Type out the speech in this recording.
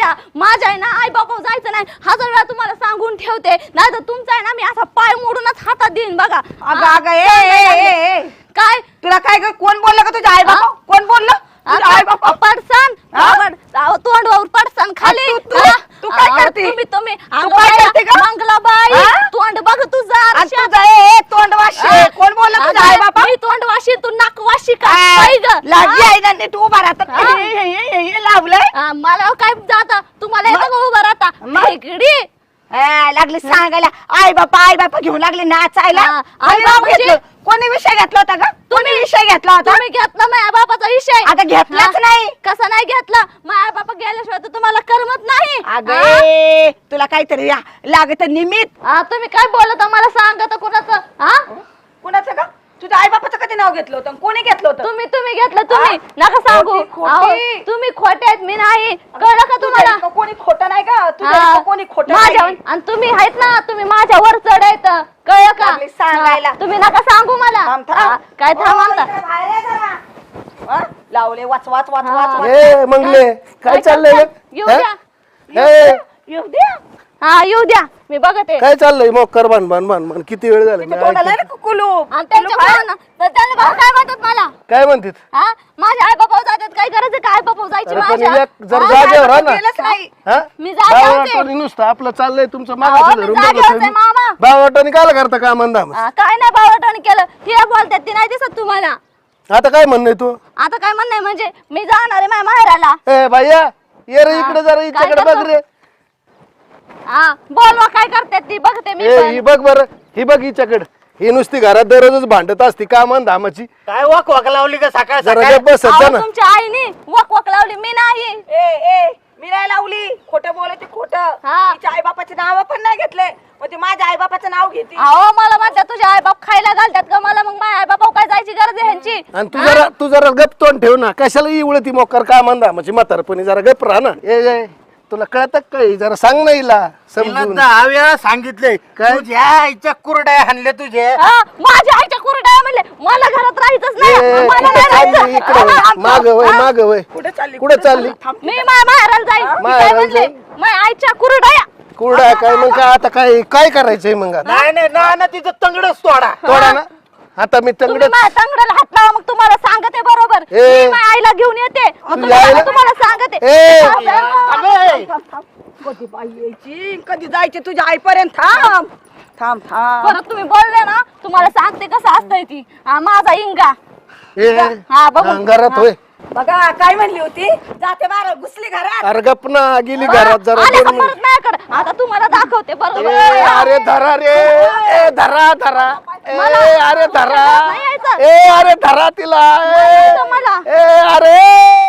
घ्या. माझ्या आहे ना आई बापा जायचं नाही. 1000 वेळा तुम्हाला सांगून ठेवते. नाही तर तुमचा आहे ना मी असा पाय मोडूनच हातात देईन बघा. अगं ए काय तुला काय कोण बोललं का तुझ्या आई बाबा? कोण बोललं? आई बाबा पडसान तोंडवर पडसान खाली. तू काय करते? तुम्ही काय करते का? मंगलाबाई तोंड बघ तुझा तोंड वाशी. कोण बोललं तुझ्या आई बाबा? मी तोंड वाशी तू नाक वाशी का? लाजी आहे ना ते तू उभा राहतात लावलंय मला काय जाता तुम्हाला येतं का उभं राहता इकडे लागली सांगायला आई बापा घेऊन लागले नाचायला. आई बाप म्हणजे? कोणी विषय घेतला होता का? तुम्ही विषय घेतला होता? तुम्ही घेतला माझ्या बापाचा विषय. आता घेतलाच नाही. कसा नाही घेतला? माझ्या बापा गेल्याशिवाय तर तुम्हाला करमत नाही. अगे तुला काहीतरी लागत निमित्त. तुम्ही काय बोलत मला सांगा तर कुणाचं कुणाचं का? तुझ्या आई बापाचं कधी नाव घेतलं होतं? कोणी घेतलं होतं? तुम्ही घेतलं. तुम्ही नका सांगू. तुम्ही खोटे आहेत मी नाही. कळलं का तुम्हाला? कोणी खोटं नाही का? तुझ्या कोणी खोटं माझ्या आणि तुम्ही आहेत ना तुम्ही माझ्यावर चढायत. कळलं का? सांगायला तुम्ही नका सांगू मला. काय थांबा लावले वाच वाच वाच वाच ए मंगले काय चाललंय? येऊ द्या येऊ द्या. येऊ द्या मी बघते. काय चाललंय मोकर बाण किती वेळ झाला? कुलूप त्यांच्या भाऊ काय म्हणतात मला? काय म्हणतात? माझे आई बाबा जातात काय करायचं? काय बाबा जायची माझ्या जर जागेवर राहा ना. मी जागेवर नुसतं आपलं चाललंय तुमचं मी जागेवरच आहे, मामा. बावटाने काय करता का मंदा? काय नाही बावटाने केलं. हे बोलतात ती नाही दिसत तुम्हाला. आता काय म्हणणं तू? आता काय म्हणणं म्हणजे मी जाणार आहे माझ्या माहेराला. ए भैया ये रे इकडे जरा हिच्याकडे बघ रे. बोलवा काय करतात ती बघते मी पण. ही बघ बरं ही बघ हिच्याकडे. ही नुसती घरात दररोजच भांडत असती कामन धामाची. काय वाक लावली का सकाळ जरा बसत जा ना. तुमच्या आईने वक लावली मी नाही. मी नाही लावली. खोटं बोलायचे खोटं. तिच्या आई बापाचे नाव पण नाही घेतले. म्हणजे माझ्या आई बापाचं नाव घेते. अहो मला म्हणतात तुझे आई बाप खायला घालतात का मला? मग माझ्या आई बापा काय जायची गरज आहे ह्यांची? आणि तू जरा गप तोंड ठेव ना. कशाला इवळ ती मोकर कामन धामाची म्हातारपणी जरा गप राहा ना. ए तुला कळत काय? जरा सांग ना हिला समजून. 10 वेळा सांगितलंय तुझ्या आईच्या कुरड्या हाणल्या तुझे. माझ्या आईच्या कुरड्या म्हणले मला घरात राहायचंच नाही. मला नाही राहायचं. इकडे माग वय कुठे चालली? कुठे चालली? मी माझ्या माहेराला जाईन. मी काय म्हणले माझ्या आईच्या कुरड्या. कुरडा काय मग आता काय करायचंय मग? नाही ना तिचं तंगडच तोडा ना. आता मी तुम्ही माझ्या तंगड्याला हात लावा मग तुम्हाला सांगते बरोबर. मी माझ्या आईला घेऊन येते तुम्हाला सांगते. कधी बाई यायची कधी जायची तुझ्या आईपर्यंत? थांब थांब थांब. परत तुम्ही बोलले ना तुम्हाला सांगते कसं असतंय ती. माझा इंगा बघू घरात होय. बघा काय म्हणली होती? जाते बारा घुसली घरात. अरे गप ना गेली घरात जरा. आले का परत माझ्याकडे? आता तुम्हाला दाखवते बरोबर. अरे धरा रे. ए धरा मला अरे धरा. नाही यायचं. ए अरे धरा तिला. मला ए अरे